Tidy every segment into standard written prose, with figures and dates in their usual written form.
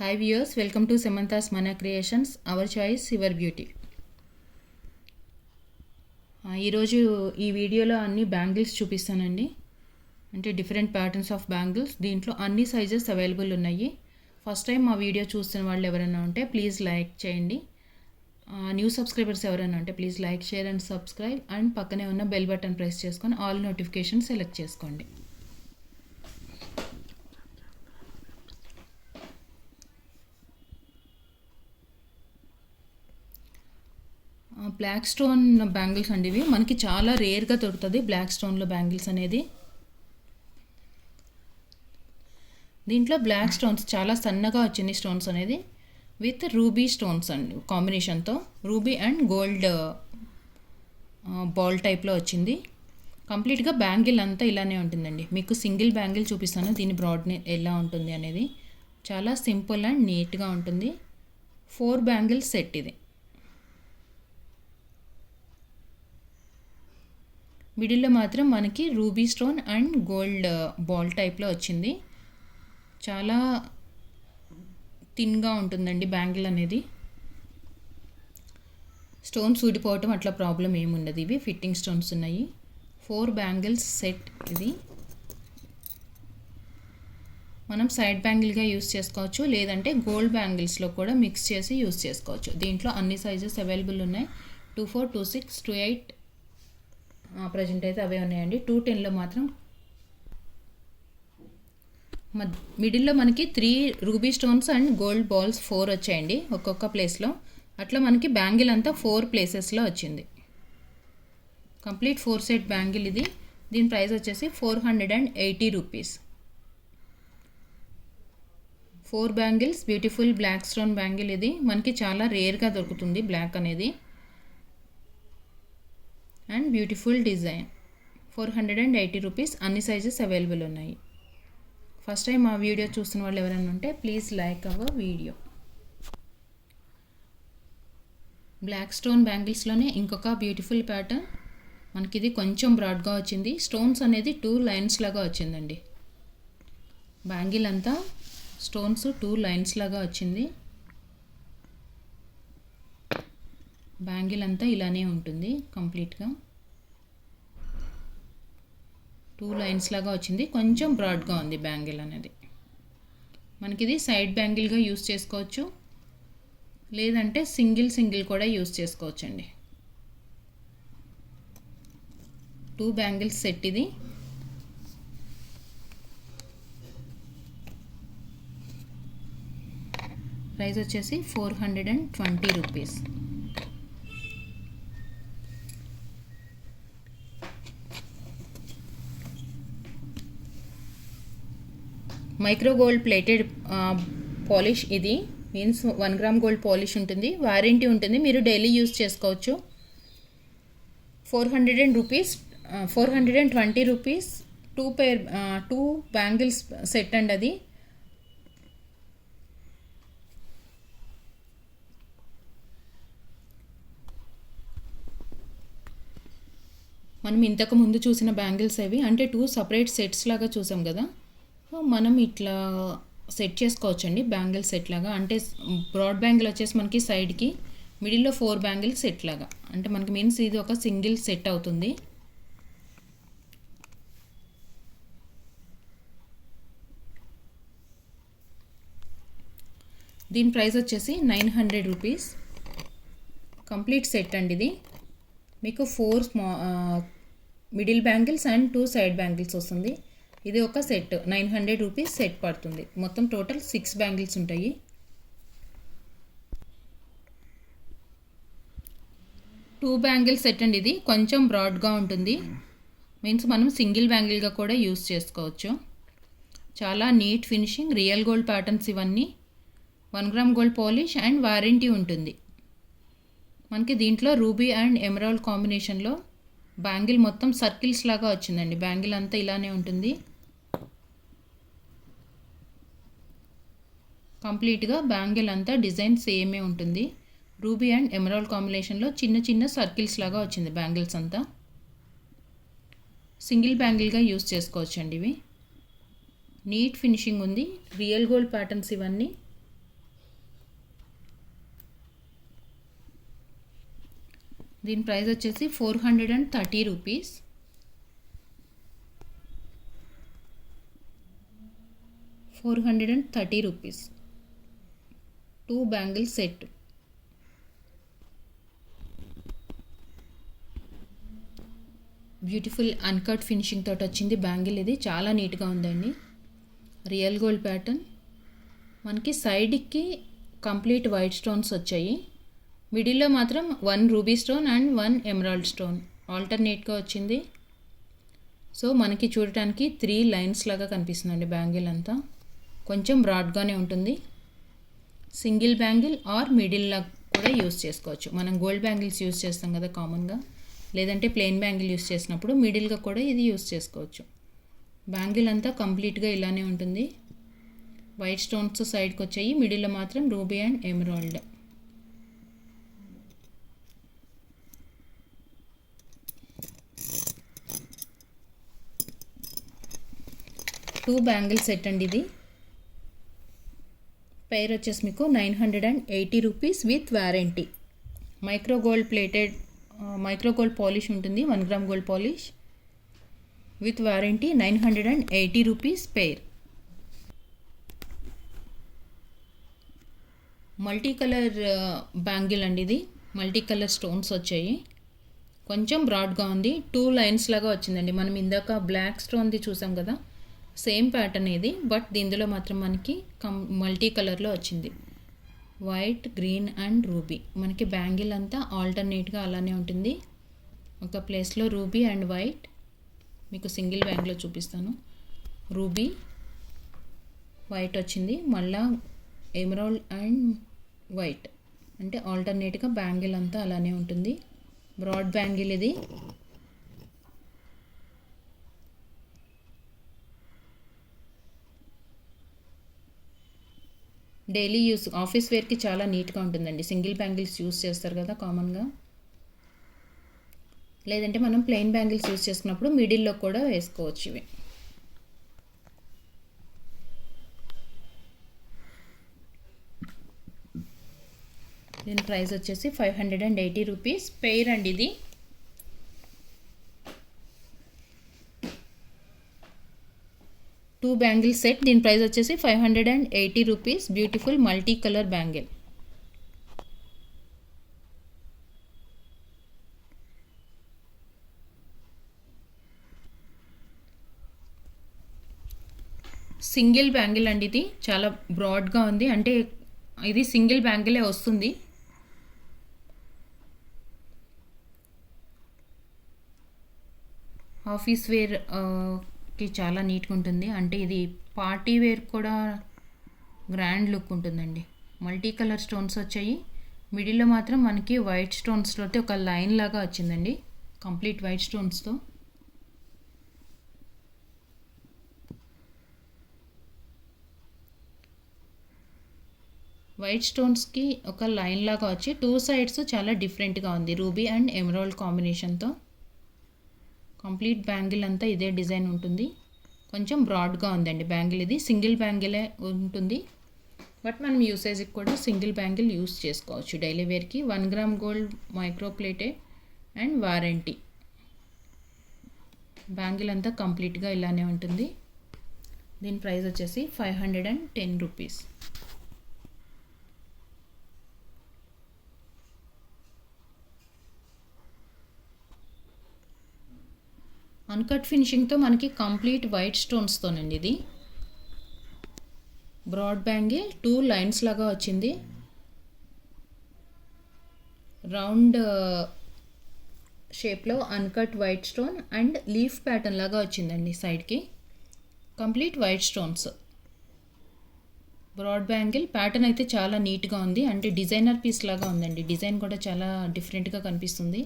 Hi viewers, welcome to Samantha's Mana Creations, our choice, your beauty. ఈరోజు ఈ వీడియోలో అన్ని బ్యాంగిల్స్ చూపిస్తానండి. అంటే డిఫరెంట్ ప్యాటర్న్స్ ఆఫ్ బ్యాంగిల్స్. దీంట్లో అన్ని సైజెస్ అవైలబుల్ ఉన్నాయి. ఫస్ట్ టైం మా వీడియో చూస్తున్న వాళ్ళు ఎవరైనా ఉంటే ప్లీజ్ లైక్ చేయండి. న్యూ సబ్స్క్రైబర్స్ ఎవరైనా ఉంటే please like, share and subscribe and పక్కనే ఉన్న బెల్ బటన్ ప్రెస్ చేసుకొని ఆల్ నోటిఫికేషన్ సెలెక్ట్ చేసుకోండి. బ్లాక్ స్టోన్ బ్యాంగిల్స్ అండి. ఇవి మనకి చాలా రేర్గా దొరుకుతుంది బ్లాక్ స్టోన్లో బ్యాంగిల్స్ అనేది. దీంట్లో బ్లాక్ స్టోన్స్ చాలా సన్నగా వచ్చింది స్టోన్స్ అనేది విత్ రూబీ స్టోన్స్ అండి కాంబినేషన్తో. రూబీ అండ్ గోల్డ్ బాల్ టైప్లో వచ్చింది. కంప్లీట్గా బ్యాంగిల్ అంతా ఇలానే ఉంటుందండి. మీకు సింగిల్ బ్యాంగిల్ చూపిస్తాను, దీని బ్రాడ్ని ఎలా ఉంటుంది అనేది. చాలా సింపుల్ అండ్ నీట్గా ఉంటుంది. 4 బ్యాంగిల్స్ సెట్ ఇది. మిడిల్లో మాత్రం మనకి ruby stone and gold ball టైప్లో వచ్చింది. చాలా థిన్గా ఉంటుందండి బ్యాంగిల్ అనేది. స్టోన్స్ ఊడిపోవటం అట్లా ప్రాబ్లం ఏముండదు. ఇవి ఫిట్టింగ్ స్టోన్స్ ఉన్నాయి. 4 బ్యాంగిల్స్ సెట్ ఇది. మనం సైడ్ బ్యాంగిల్గా యూస్ చేసుకోవచ్చు, లేదంటే గోల్డ్ బ్యాంగిల్స్లో కూడా మిక్స్ చేసి యూస్ చేసుకోవచ్చు. దీంట్లో అన్ని సైజెస్ అవైలబుల్ ఉన్నాయి. 24, 26, 28 ప్రజెంట్ అయితే అవే ఉన్నాయండి. 210లో మాత్రం మిడిల్లో మనకి 3 ruby stones and gold balls 4 వచ్చాయండి ఒక్కొక్క ప్లేస్లో. అట్లా మనకి బ్యాంగిల్ అంతా 4 ప్లేసెస్లో వచ్చింది. కంప్లీట్ 4 సెట్ బ్యాంగిల్ ఇది. దీని ప్రైస్ వచ్చేసి 480 rupees. 4 bangles, beautiful black stone bangle ఇది. మనకి చాలా రేర్గా దొరుకుతుంది బ్లాక్ అనేది. And beautiful design. 480 రూపీస్. అన్ని సైజెస్ అవైలబుల్ ఉన్నాయి. ఫస్ట్ టైం మా వీడియో చూస్తున్న వాళ్ళు ఎవరైనా ఉంటే please like our video. Black stone బ్యాంగిల్స్లోనే ఇంకొక బ్యూటిఫుల్ ప్యాటర్న్. మనకి ఇది కొంచెం బ్రాడ్గా వచ్చింది. స్టోన్స్ అనేది 2 లైన్స్ లాగా వచ్చిందండి. బ్యాంగిల్ అంతా స్టోన్స్ 2 లైన్స్ లాగా వచ్చింది. బ్యాంగిల్ అంతా ఇలానే ఉంటుంది కంప్లీట్గా. 2 లైన్స్ లాగా వచ్చింది. కొంచెం బ్రాడ్గా ఉంది బ్యాంగిల్ అనేది. మనకి ఇది సైడ్ బ్యాంగిల్గా యూస్ చేసుకోవచ్చు, లేదంటే సింగిల్ కూడా యూస్ చేసుకోవచ్చు అండి. 2 బ్యాంగిల్స్ సెట్ ఇది. ప్రైస్ వచ్చేసి 420 rupees. Micro gold plated polish ఇది. మీన్స్ 1 గ్రామ్ గోల్డ్ పాలిష్ ఉంటుంది, వారంటీ ఉంటుంది, మీరు డైలీ యూస్ చేసుకోవచ్చు. 420 రూపీస్. 2 బ్యాంగిల్స్ సెట్ అండి అది. మనం ఇంతకు ముందు చూసిన బ్యాంగిల్స్ అవి, అంటే 2 సపరేట్ సెట్స్ లాగా చూసాం కదా. సో మనం ఇట్లా సెట్ చేసుకోవచ్చండి బ్యాంగిల్ సెట్ లాగా. అంటే బ్రాడ్ బ్యాంగిల్ వచ్చేసి మనకి సైడ్కి, మిడిల్లో 4 బ్యాంగిల్ సెట్ లాగా. అంటే మనకి మీన్స్ ఇది ఒక సింగిల్ సెట్ అవుతుంది. దీని ప్రైస్ వచ్చేసి 900 రూపీస్. కంప్లీట్ సెట్ అండి ఇది. మీకు 4 middle bangles and 2 side bangles వస్తుంది. ఇది ఒక సెట్ 900 రూపీస్ సెట్ పడుతుంది. మొత్తం టోటల్ 6 బ్యాంగిల్స్ ఉంటాయి. టూ బ్యాంగిల్ సెట్ అండి ఇది. కొంచెం బ్రాడ్గా ఉంటుంది. మీన్స్ మనం సింగిల్ బ్యాంగిల్గా కూడా యూస్ చేసుకోవచ్చు. చాలా neat finishing, real gold patterns ఇవన్నీ. 1 gram gold polish and warranty ఉంటుంది. మనకి దీంట్లో రూబీ అండ్ ఎమరాల్డ్ కాంబినేషన్లో బ్యాంగిల్ మొత్తం సర్కిల్స్ లాగా వచ్చిందండి. బ్యాంగిల్ అంతా ఇలానే ఉంటుంది. కంప్లీట్గా బ్యాంగిల్ అంతా డిజైన్ సేమే ఉంటుంది. రూబీ అండ్ ఎమరాల్డ్ కాంబినేషన్లో చిన్న సర్కిల్స్ లాగా వచ్చింది బ్యాంగిల్స్ అంతా. సింగిల్ బ్యాంగిల్గా యూస్ చేసుకోవచ్చండి ఇవి. నీట్ ఫినిషింగ్ ఉంది. రియల్ గోల్డ్ ప్యాటర్న్స్ ఇవన్నీ. దీని ప్రైస్ వచ్చేసి 430 rupees. 430 rupees 2 bangle set. Beautiful uncut finishing తోటి వచ్చింది బ్యాంగిల్. ఇది చాలా నీట్గా ఉందండి. Real gold pattern. మనకి సైడ్కి కంప్లీట్ వైట్ స్టోన్స్ వచ్చాయి. మిడిల్లో మాత్రం 1 ruby stone and 1 emerald stone ఆల్టర్నేట్గా వచ్చింది. సో మనకి చూడటానికి 3 లైన్స్ లాగా కనిపిస్తుందండి బ్యాంగిల్ అంతా. కొంచెం బ్రాడ్గానే ఉంటుంది. సింగిల్ బ్యాంగిల్ ఆర్ మిడిల్లా కూడా యూస్ చేసుకోవచ్చు. మనం గోల్డ్ బ్యాంగిల్స్ యూస్ చేస్తాం కదా కామన్గా, లేదంటే ప్లెయిన్ బ్యాంగిల్ యూస్ చేసినప్పుడు మిడిల్గా కూడా ఇది యూస్ చేసుకోవచ్చు. బ్యాంగిల్ అంతా కంప్లీట్గా ఇలానే ఉంటుంది. వైట్ స్టోన్స్ సైడ్కి వచ్చాయి. మిడిల్లో మాత్రం ruby and emerald. Two bangle set అండి ఇది. పేర్ వచ్చేసి మీకు 980 rupees with warranty. Micro gold polish ఉంటుంది. 1 gram gold polish with warranty. 980 rupees pair. Multi colour bangle అండి ఇది. మల్టీ కలర్ స్టోన్స్ వచ్చాయి. కొంచెం బ్రాడ్గా ఉంది. 2 లైన్స్ లాగా వచ్చిందండి. మనం ఇందాక బ్లాక్ స్టోన్ది చూసాం కదా, సేమ్ ప్యాటర్న్ ఇది. బట్ దీనిలో మాత్రం మనకి మల్టీ కలర్లో వచ్చింది. White, green and ruby. మనకి బ్యాంగిల్ అంతా ఆల్టర్నేట్గా అలానే ఉంటుంది. ఒక ప్లేస్లో రూబీ అండ్ వైట్. మీకు సింగిల్ బ్యాంగిల్లో చూపిస్తాను. రూబీ, వైట్ వచ్చింది. మళ్ళా ఎమరాల్డ్ అండ్ వైట్. అంటే ఆల్టర్నేట్గా బ్యాంగిల్ అంతా అలానే ఉంటుంది. బ్రాడ్ బ్యాంగిల్ ఇది. డైలీ యూస్, ఆఫీస్ వేర్కి చాలా నీట్గా ఉంటుందండి. సింగిల్ బ్యాంగిల్స్ యూస్ చేస్తారు కదా కామన్గా, లేదంటే మనం ప్లెయిన్ బ్యాంగిల్స్ యూస్ చేసుకున్నప్పుడు మిడిల్లో కూడా వేసుకోవచ్చు ఇవి. దీని ప్రైస్ వచ్చేసి 580 రూపీస్ పెయిర్ అండి ఇది. Two bangle set. దీని ప్రైస్ వచ్చేసి 580 rupees. Beautiful multi colour bangle. Single bangle అండి ఇది. చాలా బ్రాడ్గా ఉంది. అంటే ఇది సింగిల్ బ్యాంగిలే వస్తుంది. ఆఫీస్ వేర్ కి చాలా నీట్గా ఉంటుంది. అంటే ఇది పార్టీ వేర్ కూడా గ్రాండ్ లుక్ ఉంటుందండి. మల్టీ కలర్ స్టోన్స్ వచ్చాయి. మిడిల్లో మాత్రం మనకి వైట్ స్టోన్స్తో ఒక లైన్ లాగా వచ్చిందండి. కంప్లీట్ వైట్ స్టోన్స్తో. వైట్ స్టోన్స్కి ఒక లైన్ లాగా వచ్చి 2 సైడ్స్ చాలా డిఫరెంట్గా ఉంది. రూబీ అండ్ ఎమరాల్డ్ కాంబినేషన్తో. కంప్లీట్ బ్యాంగిల్ అంతా ఇదే డిజైన్ ఉంటుంది. కొంచెం బ్రాడ్గా ఉందండి బ్యాంగిల్ ఇది. సింగిల్ బ్యాంగిలే ఉంటుంది. బట్ మనం యూసేజ్కి కూడా సింగిల్ బ్యాంగిల్ యూస్ చేసుకోవచ్చు డైలీ వేర్కి. 1 gram gold micro plated and warranty. Bangle అంతా కంప్లీట్గా ఇలానే ఉంటుంది. దీని ప్రైస్ వచ్చేసి 510 రూపీస్. అన్కట్ ఫినిషింగ్తో మనకి కంప్లీట్ వైట్ స్టోన్స్తోనండి ఇది. బ్రాడ్ బ్యాంగిల్ 2 లైన్స్ లాగా వచ్చింది. రౌండ్ షేప్లో uncut white stone and leaf pattern లాగా వచ్చిందండి సైడ్కి. Complete white stones. Broad bangle pattern అయితే చాలా నీట్గా ఉంది. అంటే డిజైనర్ పీస్ లాగా ఉందండి. డిజైన్ కూడా చాలా డిఫరెంట్గా కనిపిస్తుంది.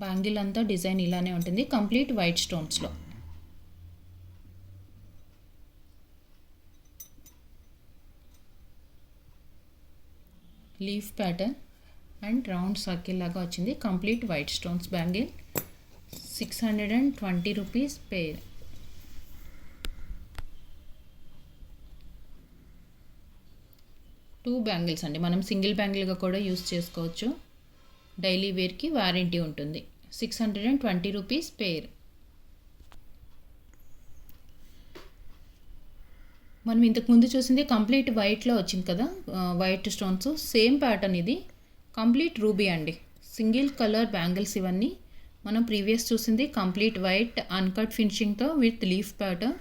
బ్యాంగిల్ అంతా డిజైన్ ఇలానే ఉంటుంది. కంప్లీట్ వైట్ స్టోన్స్లో. Leaf pattern and round circle లాగా వచ్చింది. Complete white stones bangle. 620 rupees pair. 2 bangles అండి. మనం సింగిల్ బ్యాంగిల్గా కూడా యూస్ చేసుకోవచ్చు. డైలీ వేర్కి వారంటీ ఉంటుంది. 620 రూపీస్ పేర్. మనం ఇంతకుముందు చూసింది కంప్లీట్ వైట్లో వచ్చింది కదా, వైట్ స్టోన్స్. సేమ్ ప్యాటర్న్ ఇది కంప్లీట్ రూబీ అండి. సింగిల్ కలర్ బ్యాంగిల్స్ ఇవన్నీ. మనం ప్రీవియస్ చూసింది కంప్లీట్ వైట్ అన్కట్ ఫినిషింగ్తో with leaf pattern.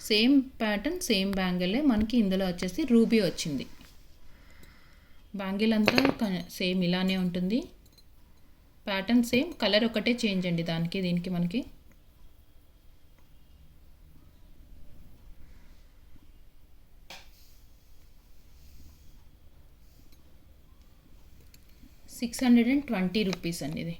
Same pattern same బ్యాంగిలే మనకి ఇందులో వచ్చేసి రూబీ వచ్చింది. బ్యాంగిల్ అంతా సేమ్ ఇలానే ఉంటుంది. ప్యాటర్న్ సేమ్, కలర్ ఒకటే చేంజ్ అండి దానికి దీనికి మనకి. ₹620 అండి ఇది.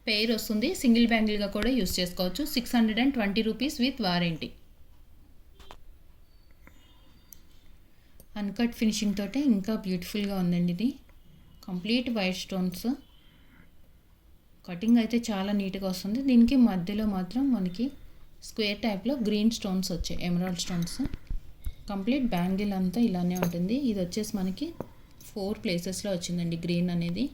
పెయిర్ వస్తుంది. సింగిల్ బ్యాంగిల్గా కూడా యూస్ చేసుకోవచ్చు. 620 rupees with warranty. Uncut finishing తోటే ఇంకా బ్యూటిఫుల్గా ఉందండి ఇది. Complete white stones. కటింగ్ అయితే చాలా నీట్గా వస్తుంది. దీనికి మధ్యలో మాత్రం మనకి స్క్వేర్ టైప్లో గ్రీన్ స్టోన్స్ వచ్చాయి, ఎమరాల్డ్ స్టోన్స్. కంప్లీట్ బ్యాంగిల్ అంతా ఇలానే ఉంటుంది. ఇది వచ్చేసి మనకి 4 ప్లేసెస్లో వచ్చిందండి గ్రీన్ అనేది.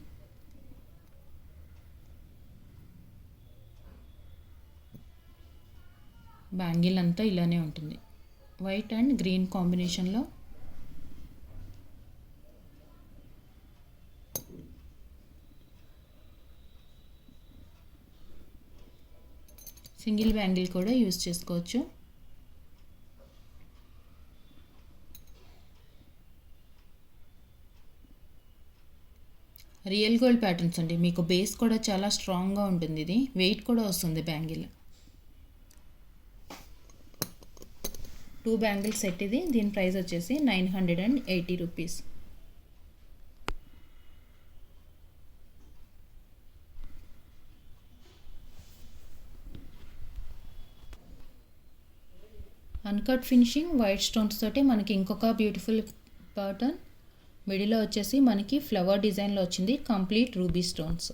బ్యాంగిల్ అంతా ఇలానే ఉంటుంది, వైట్ అండ్ గ్రీన్ కాంబినేషన్లో. సింగిల్ బ్యాంగిల్ కూడా యూస్ చేసుకోవచ్చు. రియల్ గోల్డ్ ప్యాటర్న్స్ అండి. మీకు బేస్ కూడా చాలా స్ట్రాంగ్గా ఉంటుంది. ఇది వెయిట్ కూడా వస్తుంది బ్యాంగిల్. 2 బ్యాంగిల్ సెట్ ఇది. దీని ప్రైస్ వచ్చేసి 980 rupees. Uncut finishing white stones తోటి మనకి ఇంకొక బ్యూటిఫుల్ ప్యాటర్న్. మిడిల్లో వచ్చేసి మనకి ఫ్లవర్ డిజైన్లో వచ్చింది complete ruby stones.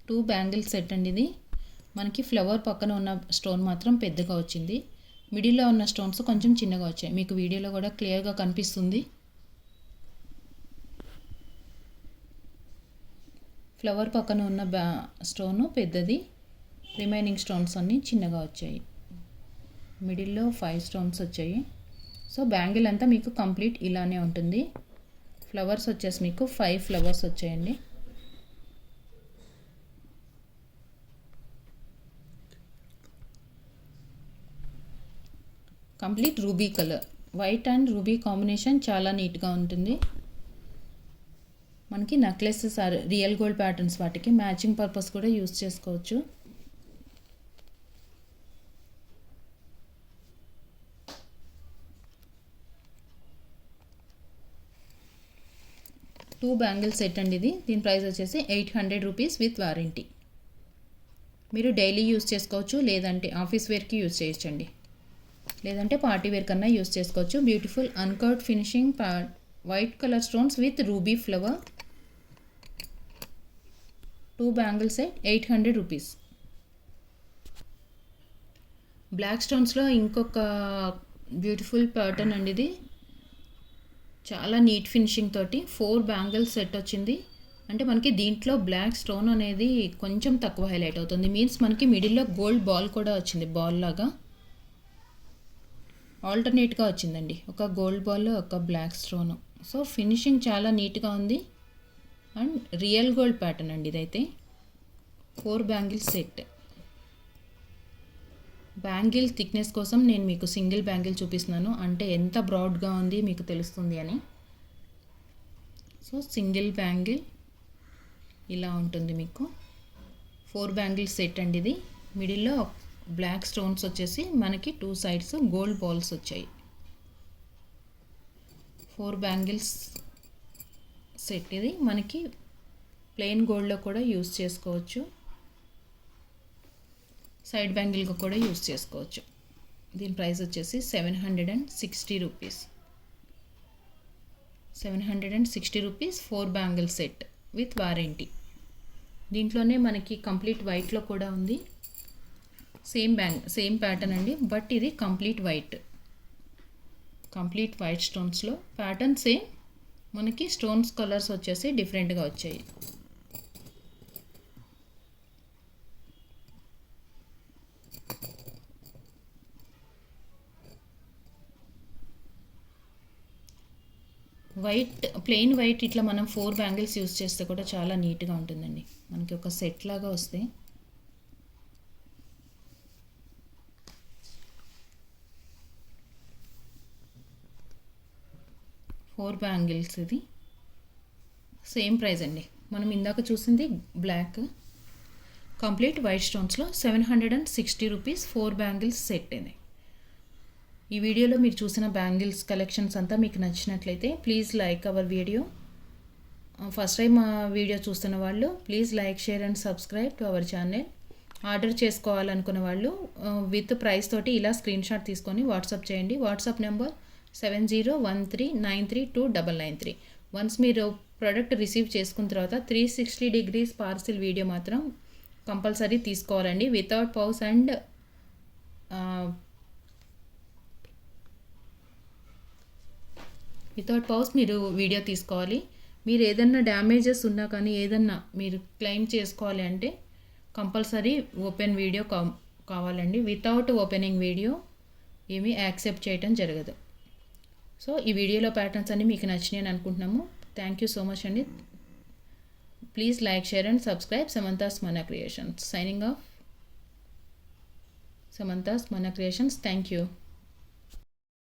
2 bangle set అండి ఇది. మనకి ఫ్లవర్ పక్కన ఉన్న స్టోన్ మాత్రం పెద్దగా వచ్చింది. మిడిల్లో ఉన్న స్టోన్స్ కొంచెం చిన్నగా వచ్చాయి. మీకు వీడియోలో కూడా క్లియర్గా కనిపిస్తుంది. ఫ్లవర్ పక్కన ఉన్న స్టోను పెద్దది, రిమైనింగ్ స్టోన్స్ అన్నీ చిన్నగా వచ్చాయి. మిడిల్లో 5 స్టోన్స్ వచ్చాయి. సో బ్యాంగిల్ అంతా మీకు కంప్లీట్ ఇలానే ఉంటుంది. ఫ్లవర్స్ వచ్చేసి మీకు 5 ఫ్లవర్స్ వచ్చాయండి. Complete ruby colour, white and ruby combination చాలా నీట్గా ఉంటుంది. మనకి necklaces or real gold patterns వాటికి మ్యాచింగ్ పర్పస్ కూడా యూస్ చేసుకోవచ్చు. టూ బ్యాంగిల్ సెట్ అండి ఇది. దీని ప్రైస్ వచ్చేసి 800 రూపీస్ విత్ వారంటీ. మీరు డైలీ యూస్ చేసుకోవచ్చు, లేదంటే ఆఫీస్ వేర్కి యూస్ చేయొచ్చండి, లేదంటే పార్టీ వేర్ కన్నా యూస్ చేసుకోవచ్చు. Beautiful uncut finishing white colour stones with ruby flower. 2 bangle set 800 rupees. Black స్టోన్స్లో ఇంకొక బ్యూటిఫుల్ ప్యాటర్న్ అండి ఇది. చాలా నీట్ ఫినిషింగ్ తోటి 4 బ్యాంగిల్ సెట్ వచ్చింది. అంటే మనకి దీంట్లో బ్లాక్ స్టోన్ అనేది కొంచెం తక్కువ హైలైట్ అవుతుంది. మీన్స్ మనకి మిడిల్లో గోల్డ్ బాల్ కూడా వచ్చింది, బాల్ లాగా ఆల్టర్నేట్గా వచ్చిందండి. ఒక గోల్డ్ బాల్, ఒక బ్లాక్ స్టోన్. సో ఫినిషింగ్ చాలా నీట్గా ఉంది అండ్ రియల్ గోల్డ్ ప్యాటర్న్ అండి ఇదైతే. 4 బ్యాంగిల్ సెట్. బ్యాంగిల్ థిక్నెస్ కోసం నేను మీకు సింగిల్ బ్యాంగిల్ చూపిస్తున్నాను, అంటే ఎంత బ్రాడ్గా ఉంది మీకు తెలుస్తుంది అని. సో సింగిల్ బ్యాంగిల్ ఇలా ఉంటుంది మీకు. 4 బ్యాంగిల్ సెట్ అండి ఇది. మిడిల్లో బ్లాక్ స్టోన్స్ వచ్చేసి మనకి 2 సైడ్స్ గోల్డ్ బాల్స్ వచ్చాయి. 4 బ్యాంగిల్స్ సెట్ ఇది. మనకి ప్లెయిన్ గోల్డ్లో కూడా యూస్ చేసుకోవచ్చు, సైడ్ బ్యాంగిల్గా కూడా యూస్ చేసుకోవచ్చు. దీని ప్రైస్ వచ్చేసి 760 rupees. 760 rupees 4 bangle set with warranty. దీంట్లోనే మనకి కంప్లీట్ వైట్లో కూడా ఉంది. సేమ్ ప్యాటర్న్ అండి, బట్ ఇది కంప్లీట్ వైట్ స్టోన్స్లో ప్యాటర్న్ సేమ్, మనకి స్టోన్స్ కలర్స్ వచ్చేసి డిఫరెంట్గా వచ్చాయి. ప్లెయిన్ వైట్ ఇట్లా మనం 4 బ్యాంగిల్స్ యూస్ చేస్తే కూడా చాలా నీట్గా ఉంటుందండి. మనకి ఒక సెట్ లాగా వస్తాయి. ఫోర్ బ్యాంగిల్స్, ఇది సేమ్ ప్రైస్ అండి. మనం ఇందాక చూసింది బ్లాక్, కంప్లీట్ వైట్ స్టోన్స్లో 760 రూపీస్ 4 బ్యాంగిల్స్ సెట్ ఇది. ఈ వీడియోలో మీరు చూసిన బ్యాంగిల్స్ కలెక్షన్స్ అంతా మీకు నచ్చినట్లయితే please like our video. First time మా వీడియో చూస్తున్న వాళ్ళు please like, share and subscribe to our channel. Order చేసుకోవాలనుకున్న వాళ్ళు విత్ ప్రైస్ తోటి ఇలా స్క్రీన్ షాట్ తీసుకొని వాట్సాప్ చేయండి. WhatsApp number 7013932993. వన్స్ మీరు ప్రోడక్ట్ రిసీవ్ చేసుకున్న తర్వాత 360 degrees పార్సిల్ వీడియో మాత్రం కంపల్సరీ తీసుకోవాలండి. వితౌట్ పౌస్ అండ్ మీరు వీడియో తీసుకోవాలి. మీరు ఏదన్నా డ్యామేజెస్ ఉన్నా కానీ ఏదన్నా మీరు క్లెయిమ్ చేసుకోవాలి అంటే కంపల్సరీ ఓపెన్ వీడియో కావాలండి. వితౌట్ ఓపెనింగ్ వీడియో ఏమీ యాక్సెప్ట్ చేయటం జరగదు. సో ఈ వీడియోలో ప్యాటర్న్స్ అన్నీ మీకు నచ్చినాయి అని అనుకుంటున్నాము. థ్యాంక్ యూ సో మచ్ అండి. Please like, share and subscribe. Samantha's మన క్రియేషన్స్ సైనింగ్ ఆఫ్. సమంతాస్ మన క్రియేషన్స్. Thank you.